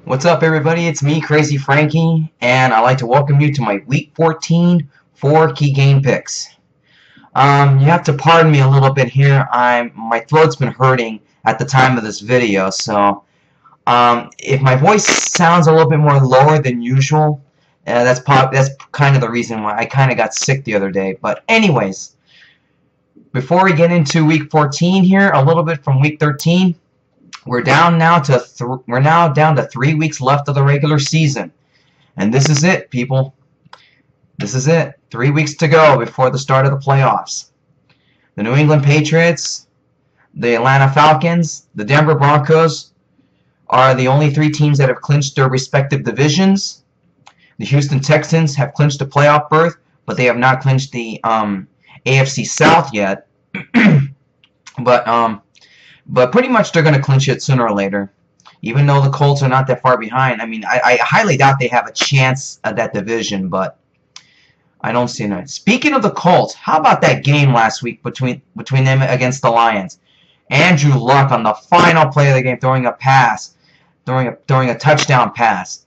What's up, everybody? It's me, CrazyFrankie, and I'd like to welcome you to my Week 14 4 key game picks. You have to pardon me a little bit here. My throat's been hurting at the time of this video, so if my voice sounds a little bit more lower than usual, that's kind of the reason why I kind of got sick the other day. But anyways, before we get into Week 14 here, a little bit from Week 13. We're now down to 3 weeks left of the regular season, and this is it, people. This is it. 3 weeks to go before the start of the playoffs. The New England Patriots, the Atlanta Falcons, the Denver Broncos are the only 3 teams that have clinched their respective divisions. The Houston Texans have clinched a playoff berth, but they have not clinched the AFC South yet. But pretty much they're going to clinch it sooner or later. Even though the Colts are not that far behind. I mean, I highly doubt they have a chance at that division, but I don't see it. Speaking of the Colts, how about that game last week between them against the Lions? Andrew Luck on the final play of the game throwing a pass, throwing a touchdown pass.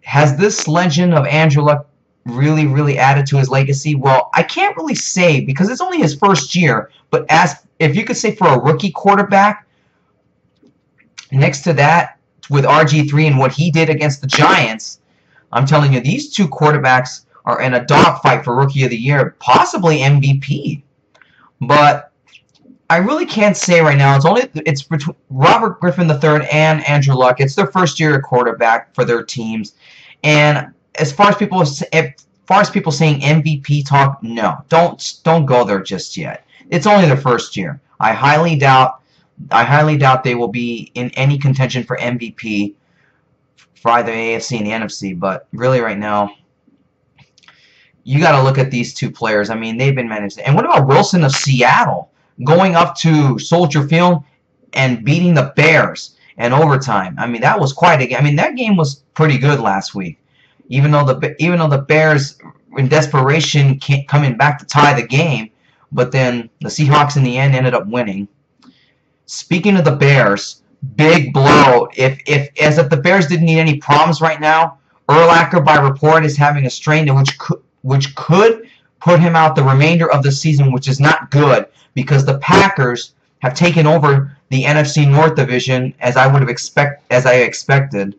Has this legend of Andrew Luck really added to his legacy? Well, I can't really say because it's only his first year, but if you could say for a rookie quarterback, next to that, with RG3 and what he did against the Giants, I'm telling you, these 2 quarterbacks are in a dogfight for Rookie of the Year, possibly MVP. But I really can't say right now. It's between Robert Griffin III and Andrew Luck. It's their first year at quarterback for their teams, and as far as people saying MVP talk, no, don't go there just yet. It's only their first year. I highly doubt they will be in any contention for MVP for either AFC and the NFC. But really, right now, you got to look at these 2 players. I mean, they've been managed. And what about Wilson of Seattle going up to Soldier Field and beating the Bears in overtime? I mean, that was quite a game. I mean, that game was pretty good last week. Even though the Bears, in desperation, coming back to tie the game, but then the Seahawks in the end ended up winning. Speaking of the Bears, big blow. As if the Bears didn't need any problems right now, Urlacher, by report, is having a strain which could put him out the remainder of the season, which is not good because the Packers have taken over the NFC North division as I expected.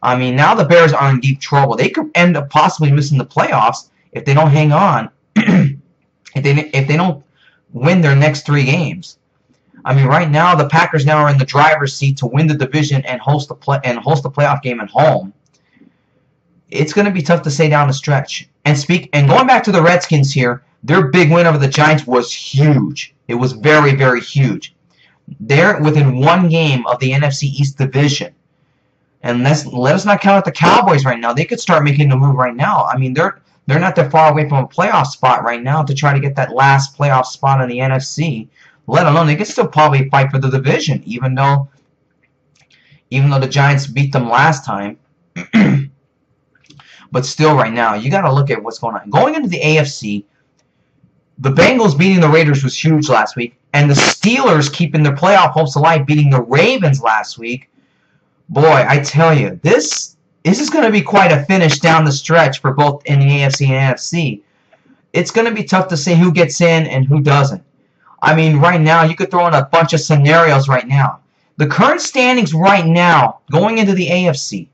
I mean, now the Bears are in deep trouble. They could end up possibly missing the playoffs if they don't hang on. If they don't win their next 3 games. I mean, right now the Packers now are in the driver's seat to win the division and host the playoff game at home. It's going to be tough to say down the stretch. And going back to the Redskins here, their big win over the Giants was huge. It was very huge. They're within 1 game of the NFC East division. And let us not count out the Cowboys right now. They could start making the move right now. I mean, they're not that far away from a playoff spot right now to try to get that last playoff spot in the NFC. Let alone they could still probably fight for the division, even though the Giants beat them last time. But still, right now, you got to look at what's going on. Going into the AFC, the Bengals beating the Raiders was huge last week, and the Steelers keeping their playoff hopes alive, beating the Ravens last week. Boy, I tell you, this is going to be quite a finish down the stretch for both in the AFC and NFC. It's going to be tough to say who gets in and who doesn't. I mean, right now, you could throw in a bunch of scenarios right now. The current standings right now, going into the AFC,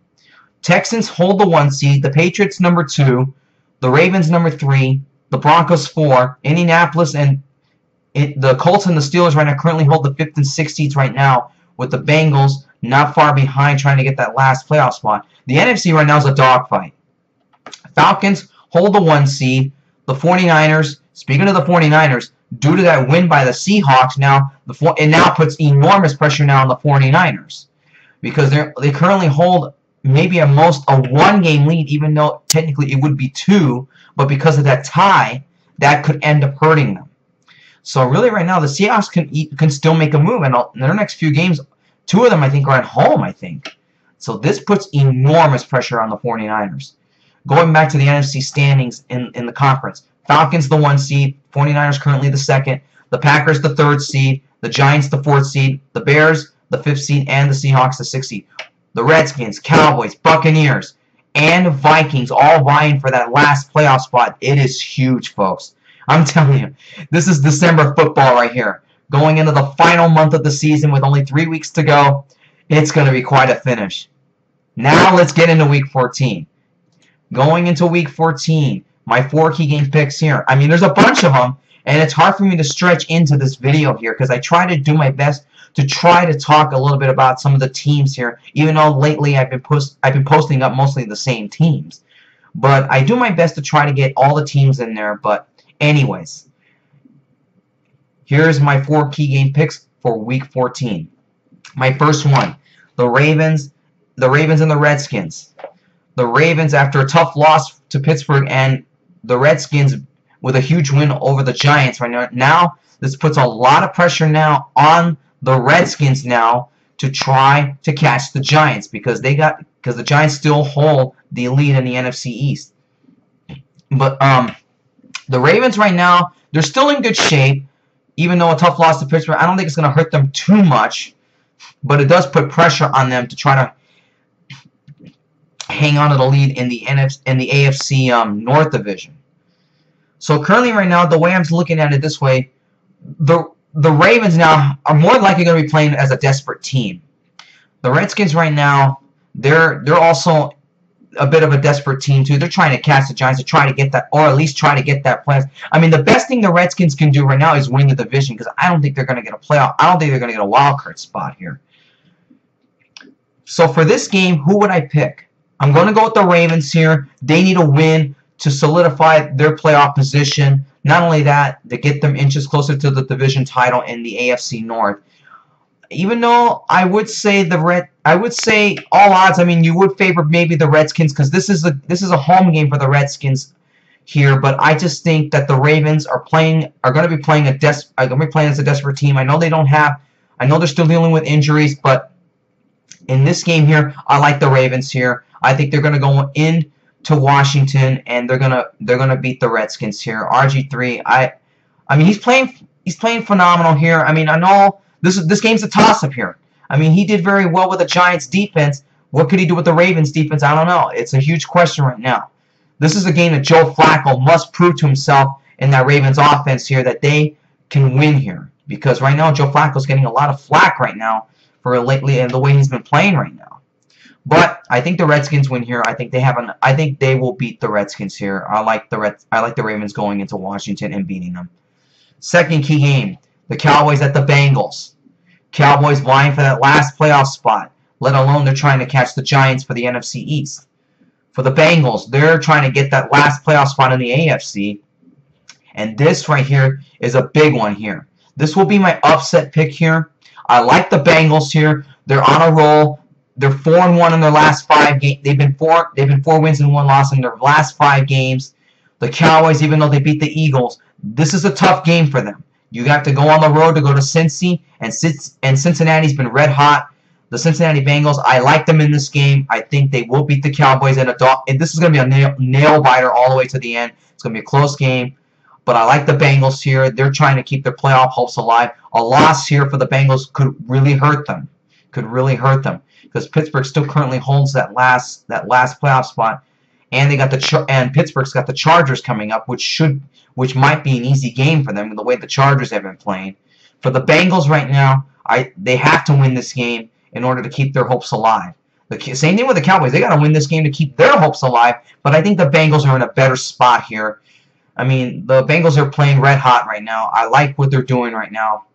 Texans hold the 1 seed, the Patriots number 2, the Ravens number 3, the Broncos 4, Indianapolis and the Colts and the Steelers right now currently hold the 5th and 6th seeds right now, with the Bengals not far behind trying to get that last playoff spot. The NFC right now is a dogfight. Falcons hold the 1 seed. The 49ers, speaking of the 49ers, due to that win by the Seahawks, it now puts enormous pressure now on the 49ers because they currently hold maybe at most a 1-game lead, even though technically it would be 2, but because of that tie, that could end up hurting them. So really right now, the Seahawks can still make a move, and in their next few games, 2 of them, I think, are at home, I think. So this puts enormous pressure on the 49ers. Going back to the NFC standings in the conference, Falcons the 1 seed, 49ers currently the 2nd, the Packers the 3rd seed, the Giants the 4th seed, the Bears the 5th seed, and the Seahawks the 6th seed. the Redskins, Cowboys, Buccaneers, and Vikings all vying for that last playoff spot. It is huge, folks. I'm telling you, this is December football right here. Going into the final month of the season with only 3 weeks to go, it's going to be quite a finish. Now let's get into Week 14. Going into Week 14, my 4 key game picks here. I mean, there's a bunch of them, and it's hard for me to stretch into this video here because I try to do my best to try to talk a little bit about some of the teams here, even though lately I've been posting up mostly the same teams. But I do my best to try to get all the teams in there. But anyways, here's my 4 key game picks for Week 14. My first one, the Ravens and the Redskins. The Ravens after a tough loss to Pittsburgh, and the Redskins with a huge win over the Giants right now. Now this puts a lot of pressure now on the Redskins now to try to catch the Giants because the Giants still hold the lead in the NFC East. But the Ravens right now, they're still in good shape, even though a tough loss to Pittsburgh. I don't think it's going to hurt them too much, but it does put pressure on them to try to hang on to the lead in the AFC North Division. So currently right now, the way I'm looking at it this way, the Ravens now are more likely going to be playing as a desperate team. The Redskins right now, they're also a bit of a desperate team too. They're trying to catch the Giants to try to get that, or at least try to get that playoff. I mean, the best thing the Redskins can do right now is win the division because I don't think they're going to get a playoff. I don't think they're going to get a wild card spot here. So for this game, who would I pick? I'm going to go with the Ravens here. They need a win to solidify their playoff position. Not only that, to get them inches closer to the division title in the AFC North. Even though I would say all odds. I mean, you would favor maybe the Redskins because this is a home game for the Redskins here. But I just think that the Ravens are going to be playing as a desperate team. I know they don't have. I know they're still dealing with injuries, but in this game here, I like the Ravens here. I think they're going to go in to Washington, and they're gonna beat the Redskins here. RG3, I mean he's playing phenomenal here. I mean I know this game's a toss-up here. I mean he did very well with the Giants defense. What could he do with the Ravens defense? I don't know. It's a huge question right now. This is a game that Joe Flacco must prove to himself in that Ravens offense here that they can win here because right now Joe Flacco's getting a lot of flack right now for lately and the way he's been playing right now. But I think the Redskins win here. I think they will beat the Redskins here. I like the Ravens going into Washington and beating them. Second key game, the Cowboys at the Bengals. Cowboys vying for that last playoff spot, let alone they're trying to catch the Giants for the NFC East. For the Bengals, they're trying to get that last playoff spot in the AFC. And this right here is a big one here. This will be my upset pick here. I like the Bengals here. They're on a roll. They're 4-1 in their last 5 games. They've been 4 wins and 1 loss in their last 5 games. The Cowboys, even though they beat the Eagles, this is a tough game for them. You have to go on the road to go to Cincy, and Cincinnati's been red hot. The Cincinnati Bengals, I like them in this game. I think they will beat the Cowboys, and this is going to be a nail biter all the way to the end. It's going to be a close game, but I like the Bengals here. They're trying to keep their playoff hopes alive. A loss here for the Bengals could really hurt them. Because Pittsburgh still currently holds that last playoff spot, and Pittsburgh's got the Chargers coming up, which might be an easy game for them the way the Chargers have been playing. For the Bengals right now, they have to win this game in order to keep their hopes alive. The same thing with the Cowboys; they got to win this game to keep their hopes alive. But I think the Bengals are in a better spot here. I mean, the Bengals are playing red hot right now. I like what they're doing right now.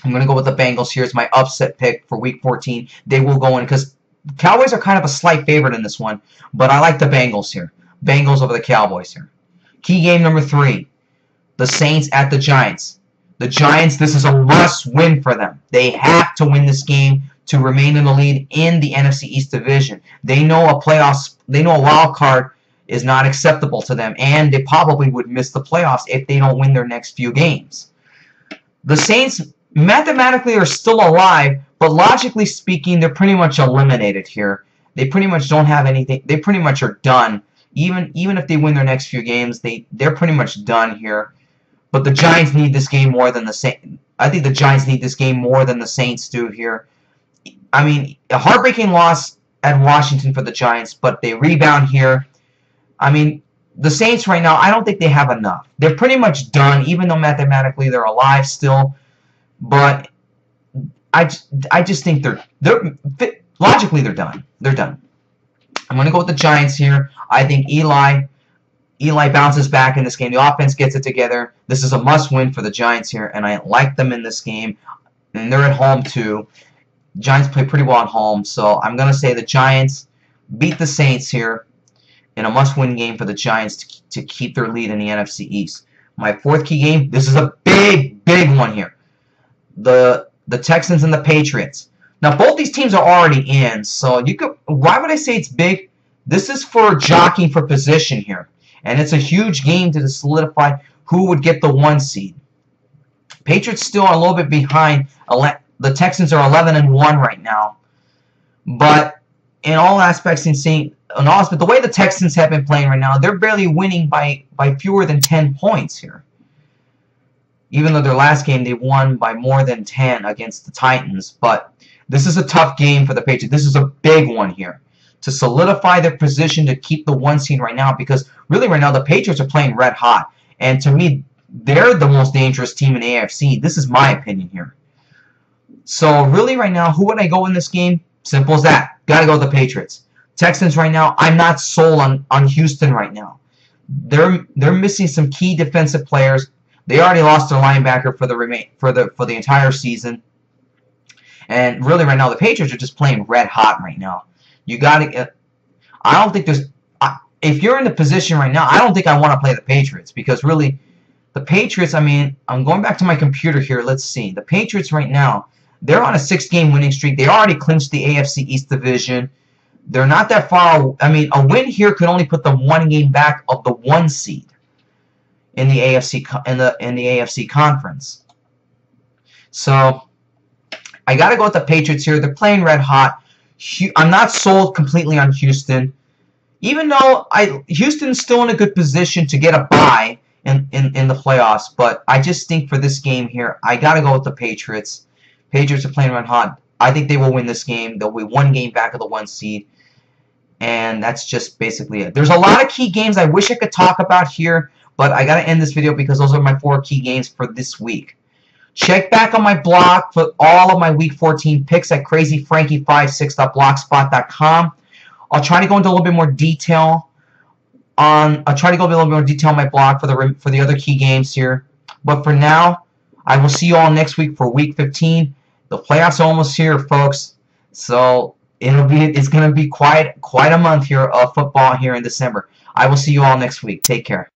I'm going to go with the Bengals here as my upset pick for Week 14. They will go in because Cowboys are kind of a slight favorite in this one, but I like the Bengals here. Bengals over the Cowboys here. Key game number 3, the Saints at the Giants. The Giants, this is a must-win for them. They have to win this game to remain in the lead in the NFC East division. They know a wild card is not acceptable to them, and they probably would miss the playoffs if they don't win their next few games. The Saints mathematically are still alive, but logically speaking, they're pretty much eliminated here. They pretty much don't have anything. They pretty much are done. Even if they win their next few games, they're pretty much done here. But the Giants need this game more than the Saints. I think the Giants need this game more than the Saints do here. I mean, a heartbreaking loss at Washington for the Giants, but they rebound here. I mean, the Saints right now, I don't think they have enough. They're pretty much done, even though mathematically they're alive still. But I just think logically they're done. They're done. I'm going to go with the Giants here. I think Eli bounces back in this game. The offense gets it together. This is a must-win for the Giants here, and I like them in this game. And they're at home, too. Giants play pretty well at home, so I'm going to say the Giants beat the Saints here in a must-win game for the Giants to keep their lead in the NFC East. My fourth key game, this is a big, big one here. The Texans and the Patriots. Now, both these teams are already in, so why would I say it's big? This is for jockeying for position here. And it's a huge game to solidify who would get the 1 seed. Patriots still are a little bit behind. The Texans are 11-1 right now. But in all aspects, the way the Texans have been playing right now, they're barely winning by fewer than 10 points here. Even though their last game they won by more than 10 against the Titans. But this is a tough game for the Patriots. This is a big one here to solidify their position to keep the 1 seed right now, because really right now the Patriots are playing red hot. And to me, they're the most dangerous team in the AFC. This is my opinion here. So really right now, who would I go in this game? Simple as that. Got to go with the Patriots. Texans right now, I'm not sold on Houston right now. They're missing some key defensive players. They already lost their linebacker for the entire season. And really right now, the Patriots are just playing red hot right now. You got to. I don't think there's. If you're in the position right now, I don't think I want to play the Patriots, because really, the Patriots. I mean, I'm going back to my computer here. Let's see. The Patriots right now, they're on a 6-game winning streak. They already clinched the AFC East division. They're not that far. I mean, a win here could only put them 1 game back of the 1 seed in the AFC in the AFC conference. So I got to go with the Patriots here. They're playing red hot. I'm not sold completely on Houston, even though Houston's still in a good position to get a bye in the playoffs. But I just think for this game here, I got to go with the Patriots. Patriots are playing red hot. I think they will win this game. They'll be 1 game back of the 1 seed. And that's just basically it. There's a lot of key games I wish I could talk about here, but I got to end this video because those are my 4 key games for this week. Check back on my blog for all of my Week 14 picks at CrazyFrankie56.blogspot.com. I'll try to go into a little bit more detail on. I'll try to go into a little bit more detail on my blog for the other key games here. But for now, I will see you all next week for Week 15. The playoffs are almost here, folks. So it's going to be quite a month here of football here in December. I will see you all next week. Take care.